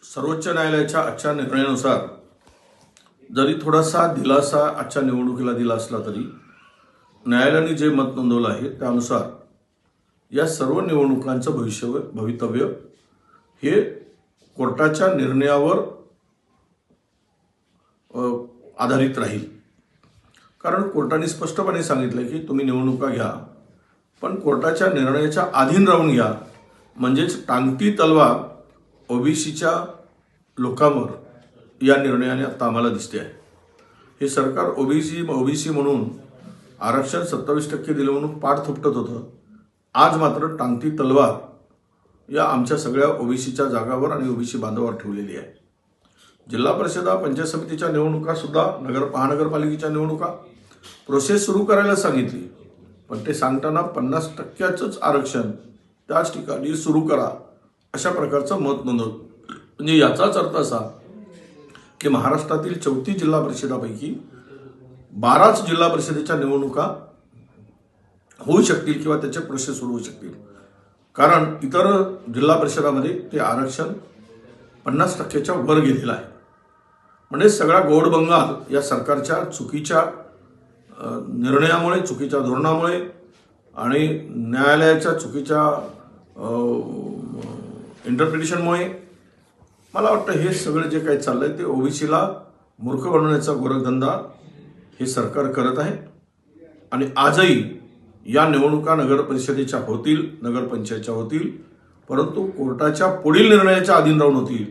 सर्वोच्च न्यायालयाच्या आजच्या निर्णयानुसार जरी थोडासा दिलासा आजच्या निवडणुकीला दिला असला तरी न्यायालयाने जे मत नोंदवलं आहे त्यानुसार या सर्व निवडणुकांचं भवितव्य हे कोर्टाच्या निर्णयावर आधारित राहील. कारण कोर्टाने स्पष्टपणे सांगितलं की तुम्ही निवडणुका घ्या पण कोर्टाच्या निर्णयाच्या अधीन राहून घ्या. म्हणजेच टांगती तलवार ओबीसीच्या लोकांवर या निर्णयाने आता आम्हाला दिसते आहे. हे सरकार ओबीसी म्हणून आरक्षण 27% दिलं म्हणून पाठ थोपटत होतं. आज मात्र टांगती तलवार या आमच्या सगळ्या ओबीसीच्या जागावर आणि ओबीसी बांधवावर ठेवलेली आहे. जिल्हा परिषदा पंचायत समितीच्या निवडणुका सुद्धा महानगरपालिकेच्या निवडणुका प्रोसेस सुरू करायला सांगितली पण ते सांगताना 50%च आरक्षण त्याच ठिकाणी सुरू करा अशा प्रकारचं मत नोंदवलं. म्हणजे याचाच अर्थ असा की महाराष्ट्रातील 34 जिल्हा परिषदापैकी 12च जिल्हा परिषदेच्या निवडणुका होऊ शकतील किंवा त्याचे प्रोसेस सुरू होऊ शकतील. कारण इतर जिल्हा परिषदामध्ये ते आरक्षण 50%च्या वर गेलेलं आहे. म्हणजे सगळा गोडबंगाल या सरकारच्या चुकीच्या निर्णयामुळे, चुकीच्या धोरणामुळे आणि न्यायालयाच्या चुकीच्या इंटरप्रिटेशनमुळे मला वाटतं हे सगळं जे काही चाललंय ते ओबीसीला मूर्ख बनवण्याचा गोरखधंदा हे सरकार करत आहे. आणि आजही या निवडणुका नगर परिषदेच्या होतील, नगरपंचायतच्या होतील, परंतु कोर्टाच्या पुढील निर्णयाच्या अधीन राहून होतील.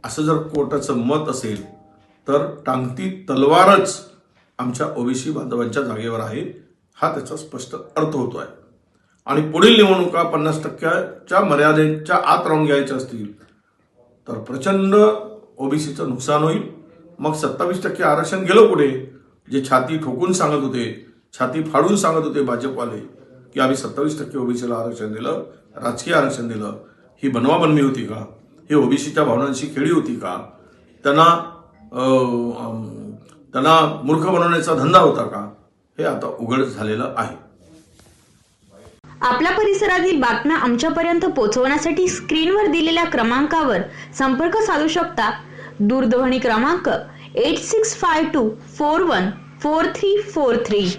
असं जर कोर्टाचं मत असेल तर टांगती तलवारच आमच्या ओबीसी बांधवांच्या जागेवर आहे हा त्याचा स्पष्ट अर्थ होतो आहे. आणि पुढील निवडणुका 50%च्या मर्यादेच्या आत राहून घ्यायच्या असतील तर प्रचंड ओबीसीचं नुकसान होईल. मग 27% आरक्षण गेलं पुढे. जे छाती ठोकून सांगत होते, छाती फाडून सांगत होते भाजपवाले की आम्ही 27% ओबीसीला आरक्षण दिलं, राजकीय आरक्षण दिलं, ही बनवाबनवी होती का? ही ओबीसीच्या भावनांची खेळी होती का? त्यांना मूर्ख बनवण्याचा धंदा होता का? हे आता उघड झालेलं आहे. आपल्या परिसरातील बातम्या आमच्यापर्यंत पोहोचवण्यासाठी स्क्रीनवर दिलेल्या क्रमांकावर संपर्क साधू शकता. दूरध्वनी क्रमांक 8652414343.